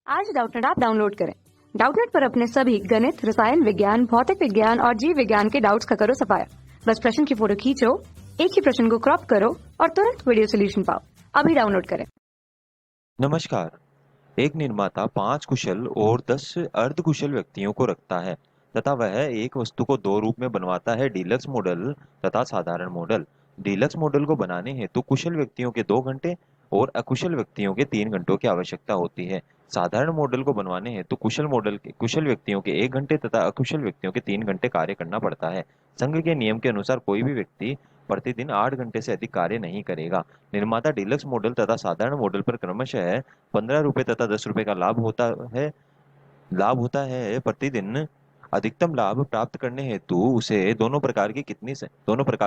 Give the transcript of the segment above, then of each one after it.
आज Doubtnut app download करें। Doubtnut पर अपने सभी गणित, रसायन विज्ञान, भौतिक विज्ञान और जीव विज्ञान के डाउट्स का करो सफाया। बस प्रश्न की फोटो खींचो, एक ही प्रश्न को क्रॉप करो और तुरंत वीडियो सोल्यूशन पाओ। अभी डाउनलोड करें। नमस्कार। एक निर्माता 5 कुशल और 10 अर्धकुशल व्यक्तियों को रखता है तथा वह एक वस्तु को दो रूप में बनवाता है, डीलक्स मॉडल तथा साधारण मॉडल। डीलक्स मॉडल को बनाने हेतु कुशल व्यक्तियों के 2 घंटे और अकुशल व्यक्तियों के 3 घंटों की आवश्यकता होती है। साधारण मॉडल को बनवाने हेतु कुशल व्यक्तियों के 1 घंटे तथा अकुशल व्यक्तियों के 3 घंटे कार्य करना पड़ता है। संघ के नियम के अनुसार कोई भी व्यक्ति प्रतिदिन 8 घंटे से अधिक कार्य नहीं करेगा। निर्माता डीलक्स मॉडल तथा साधारण मॉडल पर क्रमशः 15 रुपए तथा 10 रुपए का लाभ होता है प्रतिदिन। अधिकतम लाभ प्राप्त करने हेतु उसे दोनों प्रकार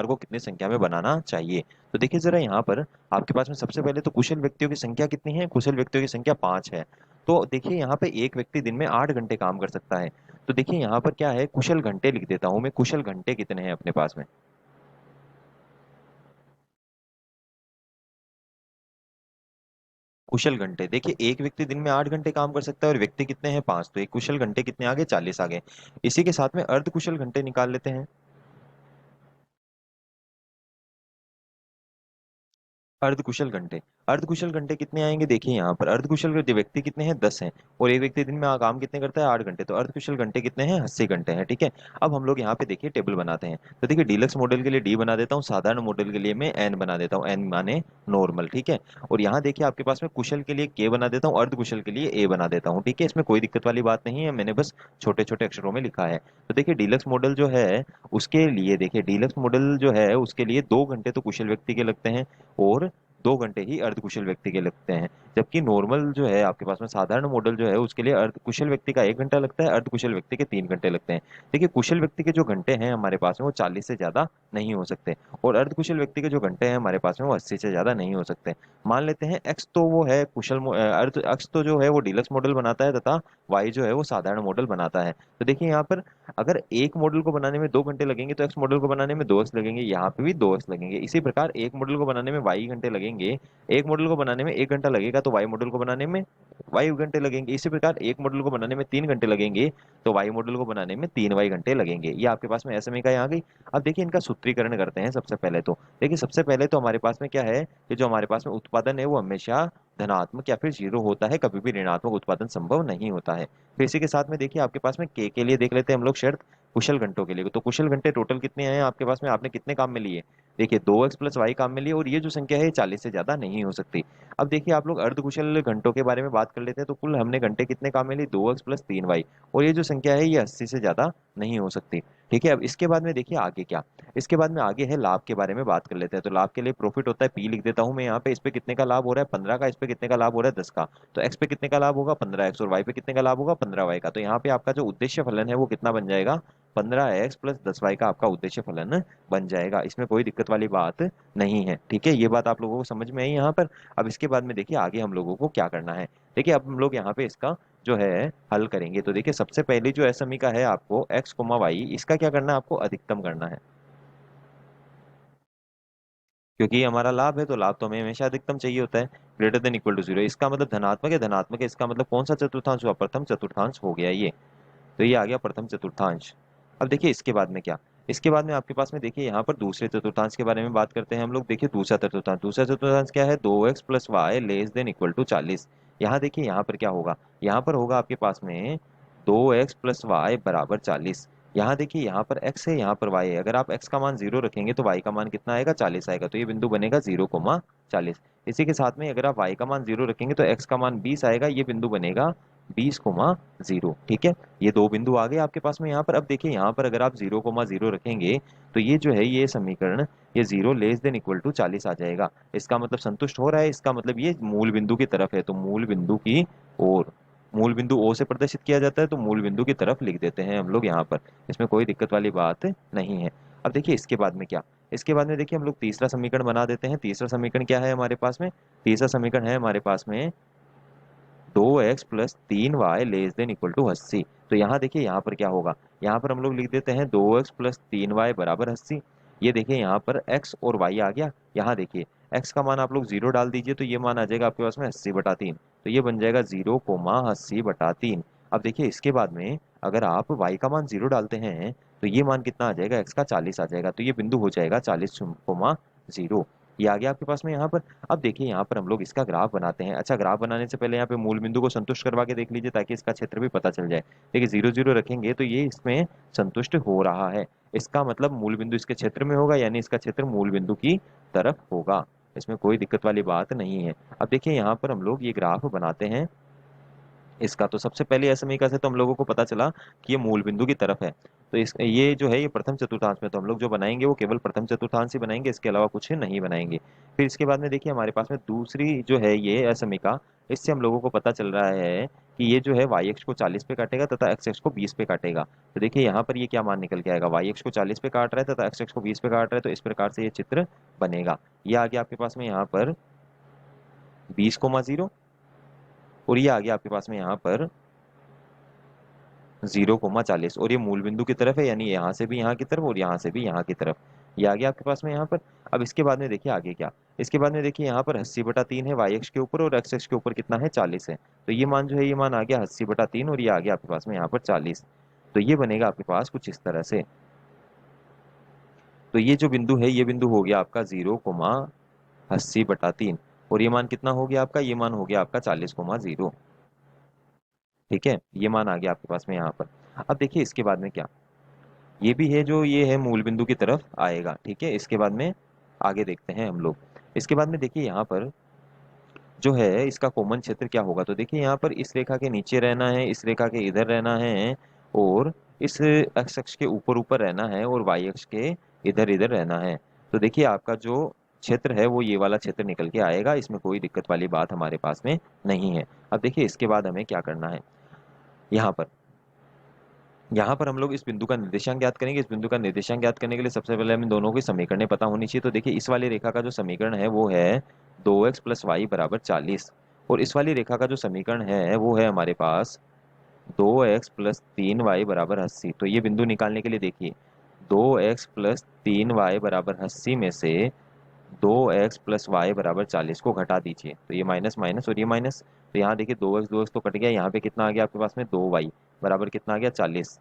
को कितनी संख्या में बनाना चाहिए। तो देखिए जरा यहाँ पर आपके पास में सबसे पहले तो कुशल व्यक्तियों की संख्या कितनी है। कुशल व्यक्तियों की संख्या 5 है। तो देखिए यहाँ पे एक व्यक्ति दिन में 8 घंटे काम कर सकता है। तो देखिए यहाँ पर क्या है, कुशल घंटे लिख देता हूं मैं। कुशल घंटे कितने हैं अपने पास में। कुशल घंटे देखिए, एक व्यक्ति दिन में 8 घंटे काम कर सकता है और व्यक्ति कितने हैं, 5। तो एक कुशल घंटे कितने आ गए, 40 आ गए। इसी के साथ में अर्ध कुशल घंटे निकाल लेते हैं। अर्धकुशल घंटे कितने आएंगे, देखिए यहाँ पर अर्धकुशल व्यक्ति कितने हैं, 10 हैं। और एक व्यक्ति दिन में काम कितने करता है, 8 घंटे। तो अर्धकुशल घंटे कितने हैं, 80 घंटे हैं। ठीक है। अब हम लोग यहाँ पे देखिए टेबल बनाते हैं। तो देखिए डीलक्स मॉडल के लिए डी बना देता हूँ, साधारण मॉडल के लिए मैं एन बना देता हूँ, एन माने नॉर्मल। ठीक है। और यहाँ देखिए आपके पास में कुशल के लिए के बना देता हूँ, अर्धकुशल के लिए ए बना देता हूँ। ठीक है, इसमें कोई दिक्कत वाली बात नहीं है, मैंने बस छोटे छोटे अक्षरों में लिखा है। तो देखिए डीलक्स मॉडल जो है उसके लिए, देखिए डीलक्स मॉडल जो है उसके लिए 2 घंटे तो कुशल व्यक्ति के लगते हैं और 2 घंटे ही अर्धकुशल व्यक्ति के लगते हैं। जबकि नॉर्मल जो है आपके पास में साधारण मॉडल जो है उसके लिए अर्धकुशल व्यक्ति का 1 घंटा लगता है, अर्धकुशल व्यक्ति के 3 घंटे लगते हैं। देखिए कुशल व्यक्ति के जो घंटे हैं हमारे पास में वो 40 से ज्यादा नहीं हो सकते और अर्धकुशल व्यक्ति के जो घंटे हैं हमारे पास में वो 80 से ज्यादा नहीं हो सकते। मान लेते हैं एक्स तो वो है अर्ध एक्स तो जो है वो डीलक्स मॉडल बनाता है तथा वाई जो है वो साधारण मॉडल बनाता है। तो देखिए यहाँ पर अगर एक मॉडल को बनाने में 2 घंटे लगेंगे तो एक्स मॉडल को बनाने में 2 एक्स लगेंगे, यहाँ पे भी 2 एक्स लगेंगे। इसी प्रकार एक मॉडल को बनाने में वाई घंटे लगेंगे, एक मॉडल को बनाने में 1 घंटा लगेगा तो वाई मॉडल को बनाने में वाई घंटे लगेंगे। इसी प्रकार एक मॉडल को बनाने में 3 घंटे लगेंगे तो वाई मॉडल को बनाने में 3 वाई घंटे लगेंगे। ये आपके पास में एसएमई का यहाँ गई। अब देखिए इनका सूत्रीकरण करते हैं। सबसे पहले तो देखिए, सबसे पहले तो हमारे पास में क्या है कि जो हमारे पास में उत्पादन है वो हमेशा धनात्मक या फिर जीरो होता है, कभी भी ऋणात्मक उत्पादन संभव नहीं होता है। फिर इसी के साथ में देखिए आपके पास में के लिए देख लेते हैं हम लोग शर्त कुशल घंटों के लिए। तो कुशल घंटे टोटल कितने हैं आपके पास में, आपने कितने काम में लिए, देखिए 2x+y काम में लिए और ये जो संख्या है ये 40 से ज्यादा नहीं हो सकती। अब देखिए आप लोग अर्धकुशल घंटों के बारे में बात कर लेते हैं। तो कुल हमने घंटे कितने काम में लिए, 2x+3y, और ये जो संख्या है ये 80 से ज्यादा नहीं हो सकती। ठीक है। अब इसके बाद में देखिए आगे क्या, इसके बाद में आगे है लाभ के बारे में बात कर लेते हैं। तो लाभ के लिए प्रॉफिट होता है पी लिख देता हूं मैं यहाँ पे। इस पे कितने का लाभ हो रहा है, 15 का। इस पे कितने का लाभ हो रहा है, 10 का। तो एक्स पे कितने का लाभ होगा, 15x, और वाई पे कितने का लाभ होगा, 15y का। तो यहाँ पे आपका जो उद्देश्य फलन है वो कितना बन जाएगा, 15x+10y का आपका उद्देश्य फलन बन जाएगा। इसमें कोई दिक्कत वाली बात नहीं है। ठीक है, ये बात आप लोगों को समझ में आई यहाँ पर। अब इसके बाद में देखिए आगे हम लोगों को क्या करना है। देखिए अब हम लोग यहाँ पे इसका जो है हल करेंगे। तो देखिए सबसे पहले जो एसएमई का है आपको x, y, इसका क्या करना है, आपको अधिकतम करना है। क्योंकि ये हमारा लाभ है तो लाभ तो हमें हमेशा अधिकतम चाहिए होता है, greater than equal to zero. इसका मतलब धनात्मक है, धनात्मक है, इसका मतलब कौन सा चतुर्थांश हुआ, प्रथम चतुर्थांश हो गया ये। तो ये आ गया प्रथम चतुर्थांश। अब देखिए इसके बाद में क्या, इसके बाद में आपके पास में देखिए यहाँ पर दूसरे चतुर्थांश के बारे में बात करते हैं हम लोग। देखिए दूसरा चतुर्थांश क्या है, 2x+y less than equal to 40। यहाँ देखिए यहाँ पर क्या होगा, यहाँ पर होगा आपके पास में 2x+y बराबर 40। यहाँ देखिए यहाँ पर x है, यहाँ पर y है। अगर आप x का मान 0 रखेंगे तो y का मान कितना आएगा, 40 आएगा। तो ये बिंदु बनेगा 0,40। इसी के साथ में अगर आप y का मान 0 रखेंगे तो x का मान 20 आएगा, ये बिंदु बनेगा 20,0। ठीक है, ये दो बिंदु आ गए आपके पास में यहाँ पर। अब देखिए यहाँ पर अगर आप 0,0 रखेंगे तो ये जो है ये समीकरण, ये 0 लेस देन इक्वल टू 40 आ जाएगा। इसका मतलब संतुष्ट हो रहा है, इसका मतलब ये मूल बिंदु की तरफ है। तो मूल बिंदु की ओर, मूल बिंदु ओ से प्रदर्शित किया जाता है तो मूल बिंदु की तरफ लिख देते हैं हम लोग यहाँ पर। इसमें कोई दिक्कत वाली बात नहीं है। अब देखिए इसके बाद में क्या, इसके बाद में देखिए हम लोग तीसरा समीकरण बना देते हैं। तीसरा समीकरण क्या है हमारे पास में, तीसरा समीकरण है हमारे पास में 2x+3y less than equal to 80। तो यहाँ देखिए यहाँ पर क्या होगा, यहाँ पर हम लोग लिख देते हैं 2x+3y बराबर 80। ये देखिए यहाँ पर x और y आ गया। यहाँ देखिए x का मान आप लोग 0 डाल दीजिए तो ये मान आ जाएगा आपके पास में 80/3। तो ये बन जाएगा 0,80/3। अब देखिए इसके बाद में अगर आप y का मान 0 डालते हैं तो ये मान कितना आ जाएगा, x का 40 आ जाएगा। तो ये बिंदु हो जाएगा 40,0। ये आ गया आपके पास में यहाँ पर। अब देखिए यहाँ पर हम लोग इसका ग्राफ बनाते हैं। अच्छा, ग्राफ बनाने से पहले यहाँ पे मूल बिंदु को संतुष्ट करवा के देख लीजिए ताकि इसका क्षेत्र भी पता चल जाए। देखिए 0 0 रखेंगे तो ये इसमें संतुष्ट हो रहा है, इसका मतलब मूल बिंदु इसके क्षेत्र में होगा, यानी इसका क्षेत्र मूल बिंदु की तरफ होगा। इसमें कोई दिक्कत वाली बात नहीं है। अब देखिए यहाँ पर हम लोग ये ग्राफ बनाते हैं इसका। तो सबसे पहले इस समीकरण से तो हम लोगों को पता चला कि ये मूल बिंदु की तरफ है। तो इस ये जो है ये प्रथम चतुर्थांश में, तो हम लोग जो बनाएंगे वो केवल प्रथम चतुर्थांश ही बनाएंगे, इसके अलावा कुछ नहीं बनाएंगे। फिर इसके बाद में देखिए हमारे पास में दूसरी जो है ये असमीका, इससे हम लोगों को पता चल रहा है कि ये जो है वाई एक्स को 40 पे काटेगा तथा एक्स एक्स को 20 पे काटेगा। तो देखिए यहाँ पर ये क्या मान निकल के आएगा, वाई एक्स को 40 पे काट रहा है तथा एक्स एक्स को 20 पे काट रहा है, तो इस प्रकार से ये चित्र बनेगा। ये आ गया आपके पास में यहाँ पर 20,0 और ये आ गया आपके पास में यहाँ पर 0,40 और ये मूल बिंदु की तरफ है, यानी यहाँ से भी यहाँ की तरफ और यहाँ से भी यहाँ की तरफ। ये आ गया आपके पास में यहाँ पर। अब इसके बाद में देखिए आगे क्या, इसके बाद में देखिए यहाँ पर 80/3 है वाई एक्स के ऊपर और एक्स एक्स के ऊपर कितना है 40 है। तो ये मान जो है ये मान आ गया 80/3 और ये आ गया आपके पास में यहाँ पर 40। तो ये बनेगा आपके पास कुछ इस तरह से। तो ये जो बिंदु है ये बिंदु हो गया आपका 0,80/3 और ये मान कितना हो गया आपका, ये मान हो गया आपका 40,0। ठीक है, ये मान आ गया आपके पास में यहाँ पर। अब देखिए इसके बाद में क्या, ये भी है जो ये है मूल बिंदु की तरफ आएगा। ठीक है, इसके बाद में आगे देखते हैं हम लोग। इसके बाद में देखिए यहाँ पर जो है इसका कॉमन क्षेत्र क्या होगा। तो देखिए यहाँ पर इस रेखा के नीचे रहना है, इस रेखा के इधर रहना है और इस एक्स अक्ष के ऊपर ऊपर रहना है और वाई अक्ष के इधर इधर रहना है। तो देखिए आपका जो क्षेत्र है वो ये वाला क्षेत्र निकल के आएगा, इसमें कोई दिक्कत वाली बात हमारे पास में नहीं है। अब देखिए इसके बाद हमें क्या करना है, यहाँ पर हम लोग इस बिंदु का निर्देशांक ज्ञात करेंगे। इस बिंदु का निर्देशांक ज्ञात करने के लिए सबसे पहले हमें दोनों की समीकरणें पता होनी चाहिए। तो देखिए इस वाली रेखा का जो समीकरण है वो है 2x + y = 40 और इस वाली रेखा का जो समीकरण है वो है हमारे पास 2x + 3y = 80। तो ये बिंदु निकालने के लिए देखिए 2x + 3y = 80 में से 2x + y = 40 को घटा दीजिए। तो ये माइनस माइनस और ये माइनस, तो यहाँ देखिए 2x 2x तो कट गया, यहाँ पे कितना आ गया आपके पास में 2y बराबर कितना आ गया 40।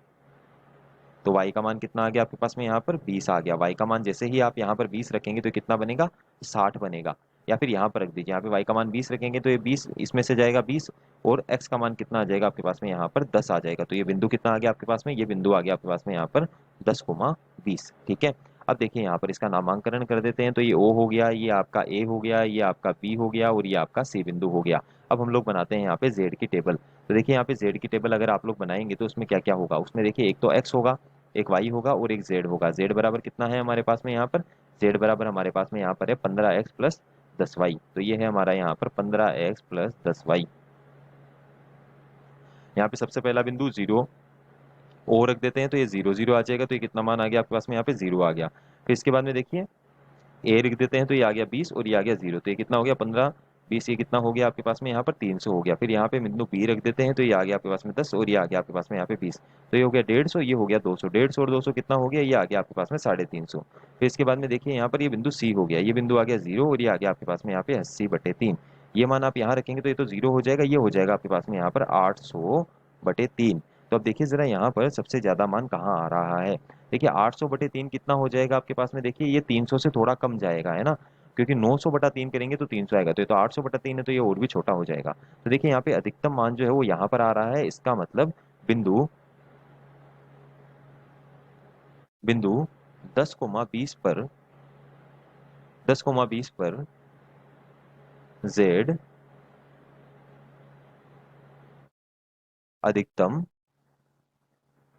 तो y का मान कितना आ गया आपके पास में यहाँ पर 20 आ गया। y का मान जैसे ही आप यहाँ पर 20 रखेंगे तो कितना बनेगा 60 बनेगा, या फिर यहाँ पर रख दीजिए, यहाँ पे y का मान 20 रखेंगे तो ये 20 इसमें से जाएगा 20 और x का मान कितना आ जाएगा आपके पास में यहाँ पर 10 आ जाएगा। तो ये बिंदु कितना आ गया आपके पास में, ये बिंदु आ गया आपके पास में यहाँ पर 10,20। ठीक है, अब देखिए यहाँ पर इसका नामांकन कर देते हैं। तो ये O हो गया, ये आपका A हो गया, ये आपका B हो गया और ये आपका C बिंदु हो गया। अब हम लोग बनाते हैं यहाँ पे Z की टेबल। तो देखिए यहाँ पे Z की टेबल अगर आप लोग बनाएंगे तो उसमें क्या क्या होगा, उसमें देखिए एक तो x होगा, एक y होगा और एक z होगा। z बराबर कितना है हमारे पास में यहाँ पर, z बराबर हमारे पास में यहाँ पर है 15x + 10y। तो ये है हमारा यहाँ पर 15x + 10y। यहाँ पे सबसे पहला बिंदु 0 ओ रख देते हैं तो ये 0 0 आ जाएगा। तो ये कितना मान आ गया आपके पास में यहाँ पे 0 आ गया। फिर इसके बाद में देखिए ए लिख देते हैं तो ये आ गया 20 और ये आ गया 0। तो ये कितना हो गया 15 20, ये कितना हो गया आपके पास में यहाँ पर 300 हो गया। फिर यहाँ पे बिंदु बी रख देते हैं तो ये आ गया आपके पास में 10 और ये आ गया आपके पास में यहाँ पे 20। तो ये हो गया 150, ये हो गया 200, 150 और 200 कितना हो गया, ये आ गया आपके पास में 350। फिर इसके बाद में देखिए यहाँ पर ये बिंदु सी हो गया, ये बिंदु आ गया 0 और ये आ गया आपके पास में यहाँ पे 80/3। ये मान आप यहाँ रखेंगे तो ये तो 0 हो जाएगा, ये हो जाएगा आपके पास में यहाँ पर 800/3। तो अब देखिए जरा यहाँ पर सबसे ज्यादा मान कहाँ आ रहा है। देखिए 800/3 कितना हो जाएगा आपके पास में, देखिए ये 300 से थोड़ा कम जाएगा है ना, क्योंकि 900/3 करेंगे तो 300 आएगा। तो ये तो 800/3 है तो ये और भी छोटा हो जाएगा। तो देखिए यहाँ पे अधिकतम मान जो है वो यहाँ पर आ रहा है, इसका मतलब बिंदु बिंदु 10,20 पर 10,20 पर z अधिकतम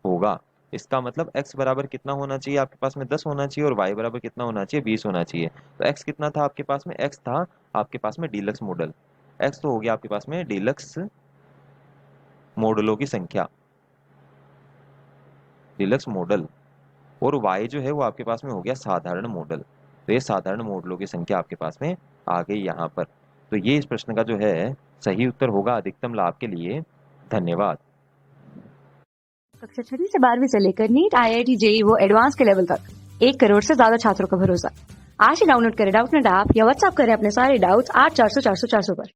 होगा। इसका मतलब x बराबर कितना होना चाहिए आपके पास में 10 होना चाहिए और y बराबर कितना होना चाहिए 20 होना चाहिए। तो x कितना था आपके पास में, x था आपके पास में डीलक्स मॉडल, x तो हो गया आपके पास में डीलक्स मॉडलों की संख्या, डीलक्स मॉडल, और y जो है वो आपके पास में हो गया साधारण मॉडल। तो ये साधारण मॉडलों की संख्या आपके पास में आ गई यहाँ पर। तो ये इस प्रश्न का जो है सही उत्तर होगा अधिकतम लाभ के लिए। धन्यवाद। कक्षा 6वीं से 12वीं से लेकर नीट, IIT, JEE वो एडवांस के लेवल तक 1 करोड़ से ज्यादा छात्रों का भरोसा। आज ही डाउनलोड करें डाउटनेट ऐप या व्हाट्सएप करें अपने सारे डाउट्स 8400 400 400 पर।